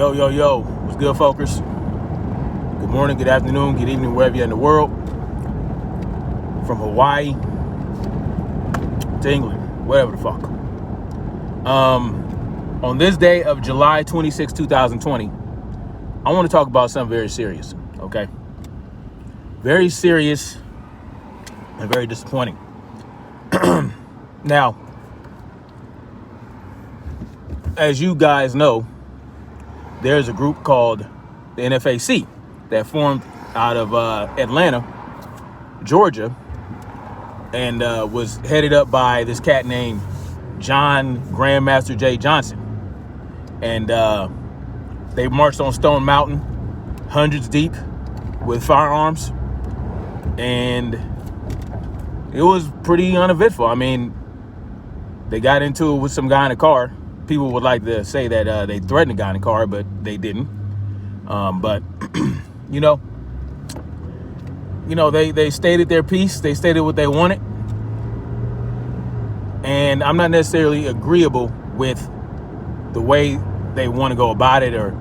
Yo, yo, yo, what's good, folkers? Good morning, good afternoon, good evening, wherever you're in the world. From Hawaii to England, whatever the fuck. On this day of July 26, 2020, I want to talk about something very serious, okay? Very serious and very disappointing. Now, as you guys know, there's a group called the NFAC that formed out of Atlanta, Georgia, and was headed up by this cat named John Grandmaster J. Johnson. And they marched on Stone Mountain, hundreds deep, with firearms. And it was pretty uneventful. I mean, they got into it with some guy in a car. People would like to say that they threatened the guy in the car, but they didn't. But they stated their piece. They stated what they wanted, and I'm not necessarily agreeable with the way they want to go about it or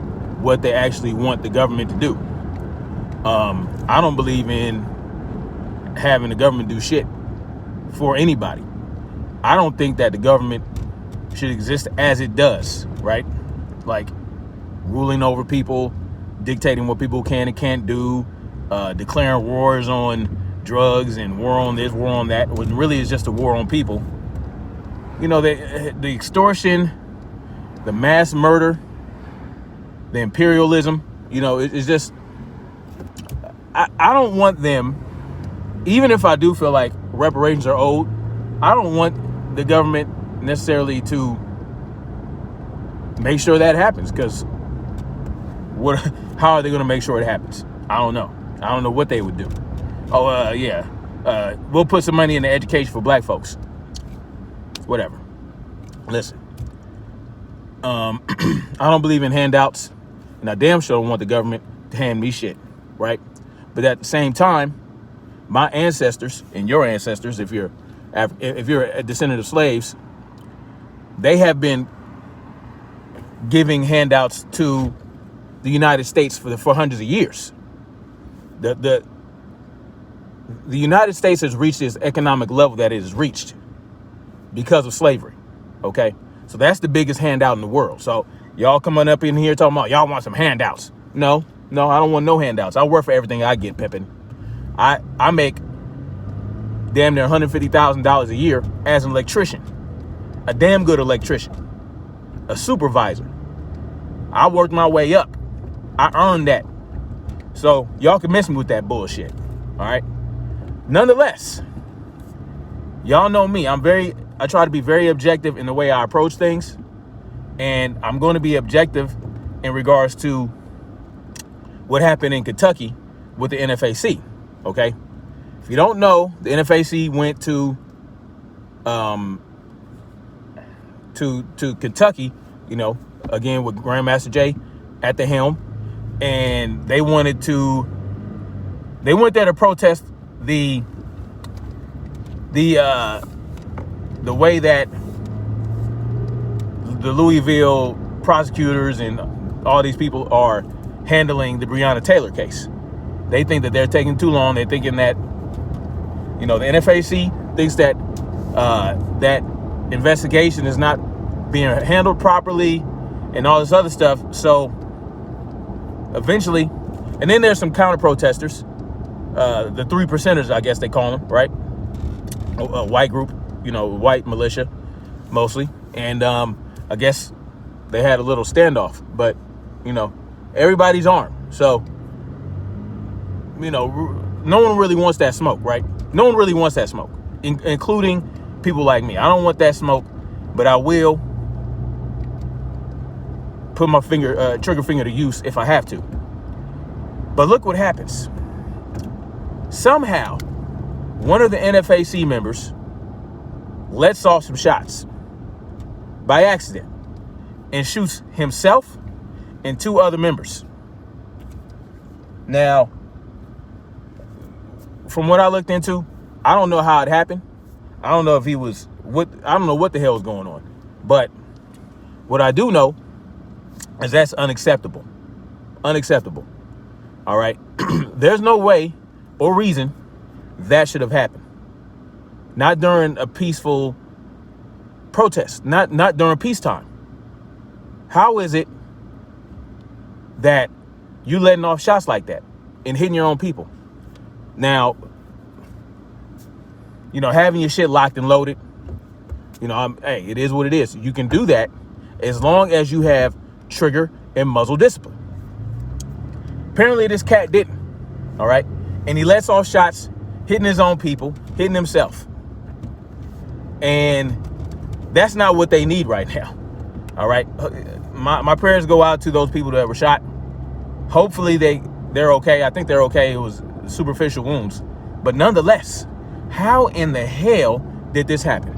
what they actually want the government to do. I don't believe in having the government do shit for anybody. I don't think that the government should exist as it does, right? Like ruling over people, dictating what people can and can't do, declaring wars on drugs and war on this, war on that, when really it's just a war on people. You know, the extortion, the mass murder, the imperialism, it's just, I don't want them, even if I do feel like reparations are owed, I don't want the government necessarily to make sure that happens, because how are they going to make sure it happens? I don't know what they would do. We'll put some money in the education for black folks. Whatever. Listen, I don't believe in handouts, and I damn sure don't want the government to hand me shit, right? But at the same time, my ancestors and your ancestors, if you're a descendant of slaves, they have been giving handouts to the United States for hundreds of years. The United States has reached its economic level that it has reached because of slavery. Okay, so that's the biggest handout in the world. So y'all coming up in here talking about y'all want some handouts? No, I don't want no handouts. I work for everything I get, pimping. I make damn near $150,000 a year as an electrician. A damn good electrician, a supervisor. I worked my way up. I earned that. So y'all can miss me with that bullshit. All right. Nonetheless, y'all know me. I try to be very objective in the way I approach things. And I'm going to be objective in regards to what happened in Kentucky with the NFAC. Okay. If you don't know, the NFAC went to Kentucky, again with Grandmaster J at the helm, and they went there to protest the way that the Louisville prosecutors and all these people are handling the Breonna Taylor case. They think that they're taking too long. They're thinking that, the NFAC thinks that that investigation is not being handled properly and all this other stuff. So eventually, and then there's some counter protesters, the 3%ers, I guess they call them, right? A white group, white militia mostly. And I guess they had a little standoff, but everybody's armed. So, no one really wants that smoke, right? No one really wants that smoke, including people like me. I don't want that smoke, but I will put my trigger finger to use if I have to. But look what happens. Somehow, one of the NFAC members lets off some shots by accident and shoots himself and two other members. Now, from what I looked into, I don't know how it happened. I don't know if I don't know what the hell is going on. But what I do know as that's unacceptable. Unacceptable. All right. There's no way or reason that should have happened. Not during a peaceful protest, not during peacetime. How is it that you letting off shots like that and hitting your own people? Now, having your shit locked and loaded, hey, it is what it is. You can do that as long as you have trigger and muzzle discipline. Apparently this cat didn't, all right? And he lets off shots, hitting his own people, hitting himself. And that's not what they need right now, all right? My prayers go out to those people that were shot. Hopefully they're okay. I think they're okay. It was superficial wounds. But nonetheless, how in the hell did this happen?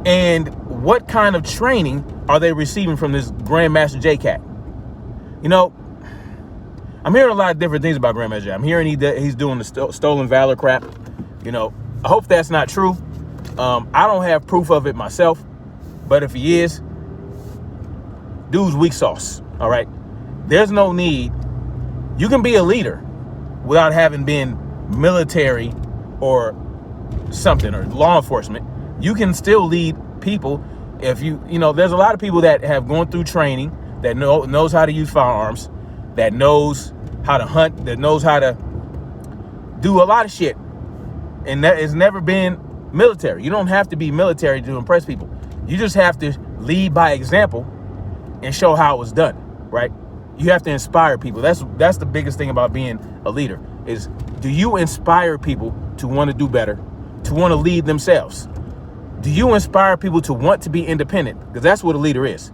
And what kind of training are they receiving from this Grandmaster J-Cat? I'm hearing a lot of different things about Grandmaster J. I'm hearing he's doing the stolen valor crap. I hope that's not true. I don't have proof of it myself, but if he is, dude's weak sauce. All right. There's no need. You can be a leader without having been military or something or law enforcement. You can still lead people if there's a lot of people that have gone through training, that knows how to use firearms, that knows how to hunt, that knows how to do a lot of shit. And that has never been military. You don't have to be military to impress people. You just have to lead by example and show how it was done, right? You have to inspire people. That's the biggest thing about being a leader is, do you inspire people to want to do better, to want to lead themselves? Do you inspire people to want to be independent? Because that's what a leader is.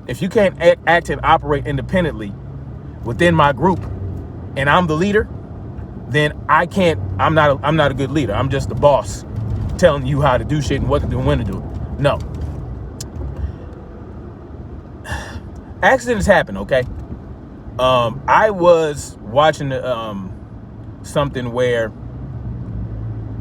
If you can't act and operate independently within my group and I'm the leader, then I'm not a good leader. I'm just the boss telling you how to do shit and what to do and when to do it. No. Accidents happen, okay? I was watching something where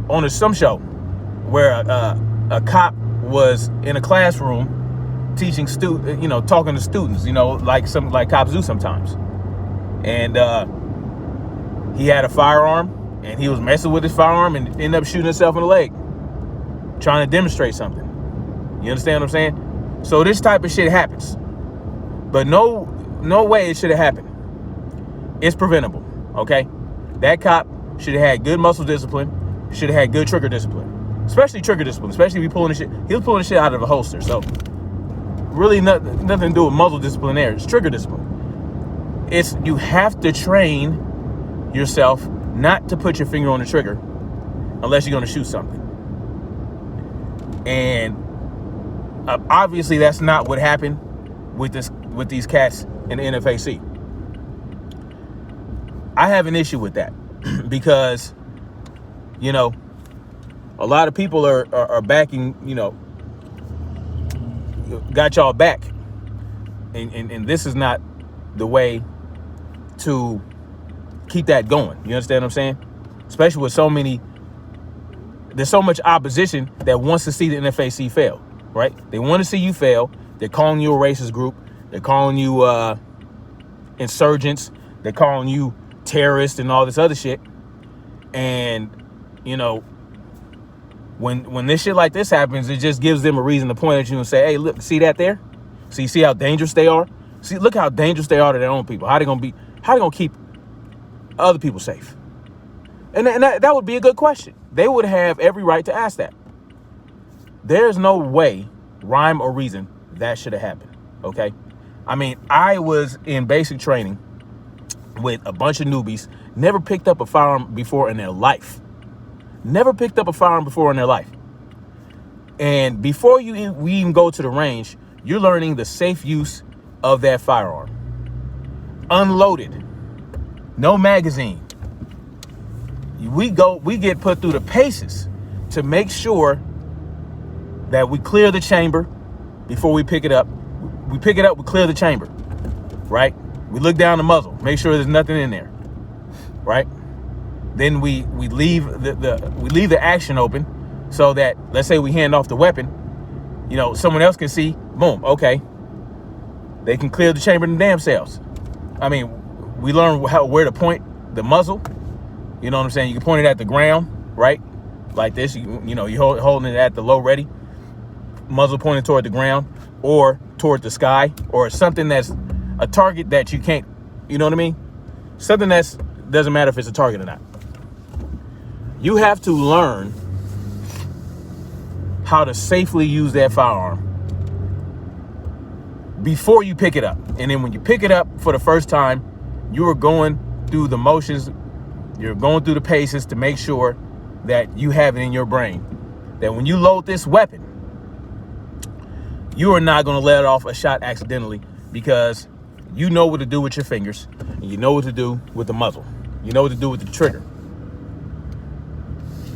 on some show where a cop was in a classroom teaching talking to students, like cops do sometimes. And he had a firearm and he was messing with his firearm and ended up shooting himself in the leg, trying to demonstrate something. You understand what I'm saying? So this type of shit happens, but no way it should have happened. It's preventable, okay? That cop should have had good muscle discipline, should have had good trigger discipline, especially trigger discipline, especially if he was pulling the shit out of a holster. So really nothing to do with muzzle discipline there. It's trigger discipline. You have to train yourself not to put your finger on the trigger unless you're going to shoot something. And obviously that's not what happened with these cats in the NFAC. I have an issue with that because, a lot of people are backing, got y'all back. And this is not the way to keep that going. You understand what I'm saying? Especially with there's so much opposition that wants to see the NFAC fail, right? They want to see you fail. They're calling you a racist group. They're calling you insurgents. They're calling you terrorists and all this other shit. And, when this shit like this happens, it just gives them a reason to point at you and say, hey, look, see that there? See how dangerous they are? See, look how dangerous they are to their own people. How they gonna keep other people safe? And that would be a good question. They would have every right to ask that. There's no way, rhyme or reason, that should have happened, okay? I mean, I was in basic training with a bunch of newbies, never picked up a firearm before in their life. Never picked up a firearm before in their life. And before we even go to the range, you're learning the safe use of that firearm. Unloaded. No magazine. We get put through the paces to make sure that we clear the chamber before we pick it up. We pick it up, we clear the chamber, right? We look down the muzzle, make sure there's nothing in there, right? Then we leave the action open so that, let's say we hand off the weapon, someone else can see, boom, okay, They can clear the chamber in the damn cells. I mean, we learn where to point the muzzle. You know what I'm saying? You can point it at the ground, right? Like this. You know, you're holding it at the low ready. Muzzle pointed toward the ground or toward the sky, or something that's a target that you can't, you know what I mean? Something that's doesn't matter if it's a target or not. You have to learn how to safely use that firearm before you pick it up. And then when you pick it up for the first time, you are going through the motions, you're going through the paces to make sure that you have it in your brain that when you load this weapon, you are not going to let off a shot accidentally, because you know what to do with your fingers, and you know what to do with the muzzle. You know what to do with the trigger.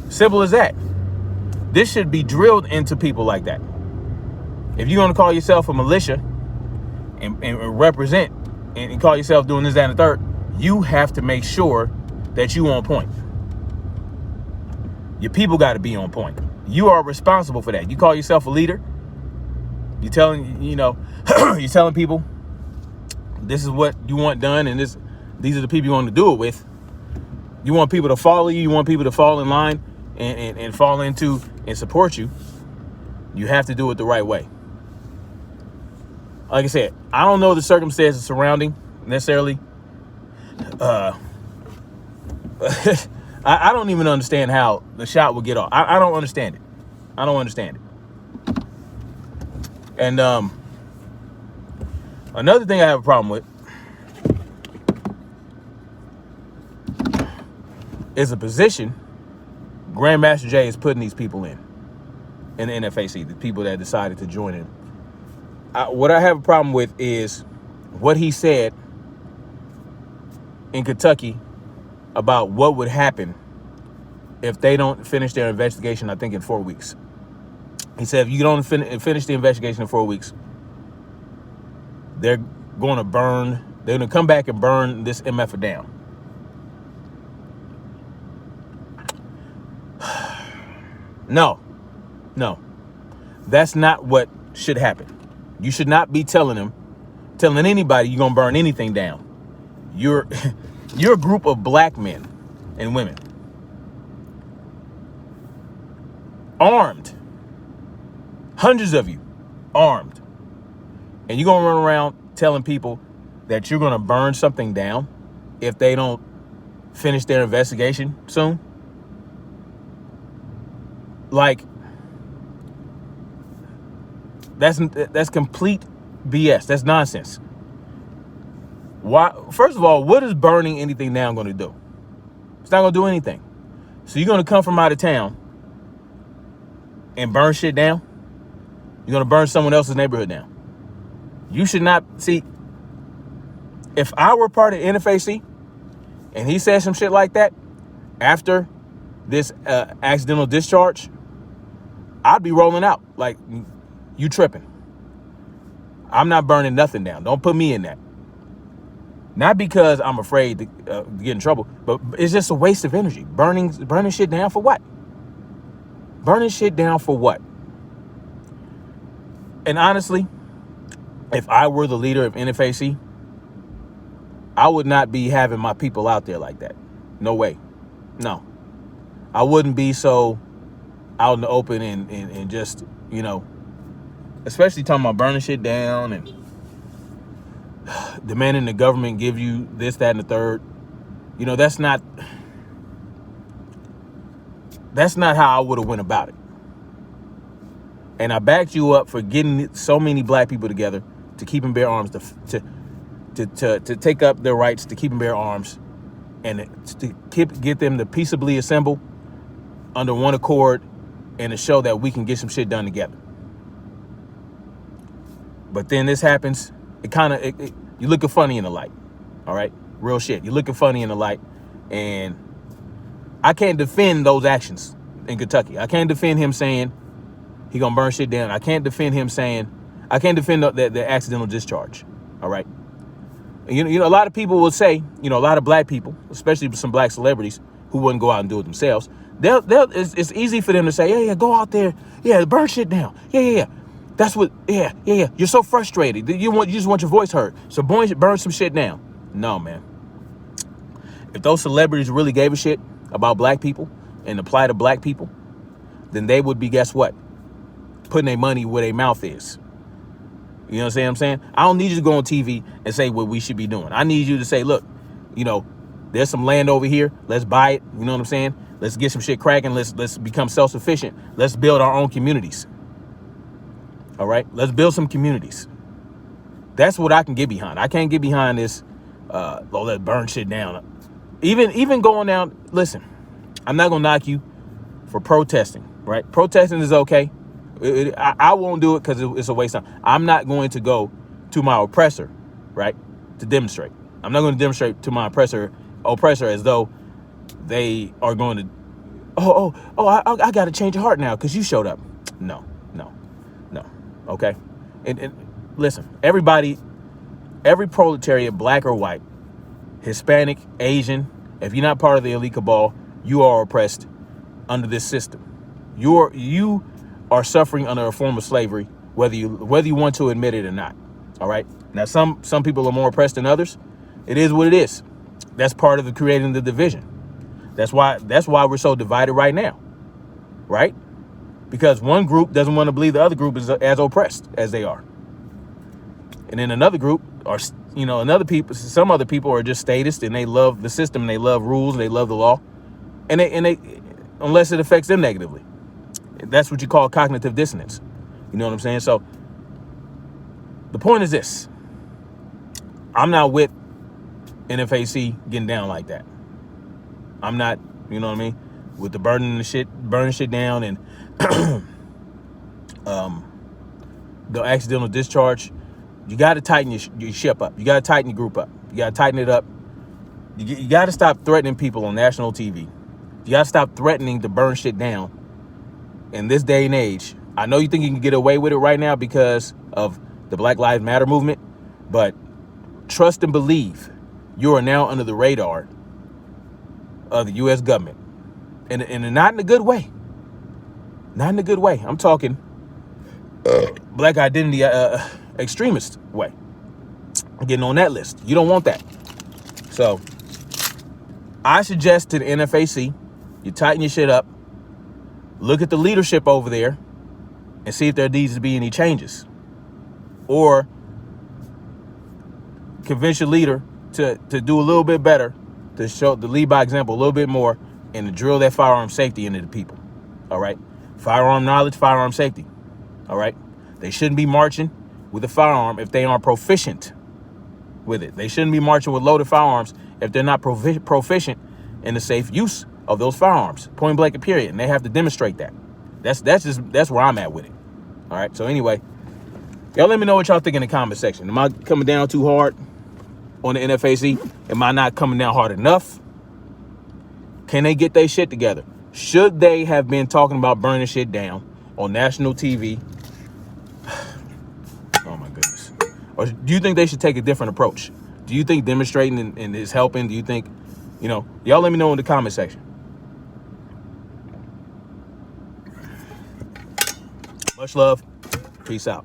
Simple as that. This should be drilled into people like that. If you're going to call yourself a militia and represent and call yourself doing this, that, and the third, you have to make sure that you on point. Your people got to be on point. You are responsible for that. You call yourself a leader. You're telling, you're telling people this is what you want done, and these are the people you want to do it with. You want people to follow you. You want people to fall in line and fall into and support you. You have to do it the right way. Like I said, I don't know the circumstances surrounding necessarily. I don't even understand how the shot would get off. I don't understand it. I don't understand it. And another thing I have a problem with is a position Grandmaster Jay is putting these people in the NFAC, the people that decided to join in. What I have a problem with is what he said in Kentucky about what would happen if they don't finish their investigation, I think in 4 weeks. He said, if you don't finish the investigation in 4 weeks, they're going to come back and burn this MF down. No, that's not what should happen. You should not be telling anybody you're going to burn anything down. You're a group of black men and women, armed, hundreds of you armed, and you're going to run around telling people that you're going to burn something down if they don't finish their investigation soon? Like, that's complete BS. That's nonsense. Why? First of all, what is burning anything down going to do? It's not going to do anything. So you're going to come from out of town and burn shit down? You're going to burn someone else's neighborhood down? You should not. See, if I were part of NFAC and he said some shit like that after this accidental discharge, I'd be rolling out like, you tripping. I'm not burning nothing down. Don't put me in that. Not because I'm afraid to get in trouble, but it's just a waste of energy. Burning shit down for what? Burning shit down for what? And honestly, if I were the leader of NFAC, I would not be having my people out there like that. No way. No. I wouldn't be so out in the open and just, especially talking about burning shit down and demanding the government give you this, that, and the third. That's not how I would have went about it. And I backed you up for getting so many black people together to keep and bear arms, to take up their rights, to keep and bear arms, and to get them to peaceably assemble under one accord and to show that we can get some shit done together. But then this happens. You're looking funny in the light. All right? Real shit. You're looking funny in the light. And I can't defend those actions in Kentucky. I can't defend him saying he gonna burn shit down. I can't defend the accidental discharge. All right? And a lot of people will say, a lot of black people, especially some black celebrities who wouldn't go out and do it themselves, it's easy for them to say, yeah, go out there, yeah, burn shit down, yeah. That's what, yeah. You're so frustrated. You just want your voice heard. So burn some shit down. No, man. If those celebrities really gave a shit about black people and the plight of black people, then they would be, guess what? Putting their money where their mouth is. You know what I'm saying? I don't need you to go on TV and say what we should be doing. I need you to say, look, there's some land over here. Let's buy it. You know what I'm saying? Let's get some shit cracking. Let's become self-sufficient. Let's build our own communities. All right? Let's build some communities. That's what I can get behind. I can't get behind this, let's burn shit down. Even going down, listen, I'm not going to knock you for protesting, right? Protesting is okay. I won't do it because it's a waste of time. I'm not going to go to my oppressor, right, to demonstrate. I'm not going to demonstrate to my oppressor as though they are going to, I got to change your heart now because you showed up. No. Okay? And listen, everybody, every proletariat, black or white, Hispanic, Asian, if you're not part of the elite cabal, you are oppressed under this system. You are suffering under a form of slavery, whether you want to admit it or not. All right. Now, some people are more oppressed than others. It is what it is. That's part of creating the division. That's why we're so divided right now. Right? Because one group doesn't want to believe the other group is as oppressed as they are. And then another group are, some other people are just statists and they love the system and they love rules and they love the law. And they unless it affects them negatively. That's what you call cognitive dissonance. You know what I'm saying? So the point is this. I'm not with NFAC getting down like that. I'm not, you know what I mean, with the burning shit down and the accidental discharge. You got to tighten your ship up. You got to tighten your group up. You got to tighten it up. You got to stop threatening people on national TV. You got to stop threatening to burn shit down in this day and age. I know you think you can get away with it right now because of the Black Lives Matter movement, but trust and believe you are now under the radar of the U.S. government. And not in a good way. Not in a good way. I'm talking black identity extremist way. Getting on that list. You don't want that. So I suggest to the NFAC, you tighten your shit up. Look at the leadership over there and see if there needs to be any changes. Or convince your leader to do a little bit better, to lead by example a little bit more, and to drill that firearm safety into the people. All right? Firearm knowledge, firearm safety. All right? They shouldn't be marching with a firearm if they aren't proficient with it. They shouldn't be marching with loaded firearms if they're not proficient in the safe use of those firearms. Point blank and period. And they have to demonstrate that. That's where I'm at with it. All right? So anyway, y'all let me know what y'all think in the comment section. Am I coming down too hard on the NFAC? Am I not coming down hard enough? Can they get their shit together? Should they have been talking about burning shit down on national TV? Oh my goodness. Or do you think they should take a different approach? Do you think demonstrating and is helping? Do you think, y'all let me know in the comment section. Much love. Peace out.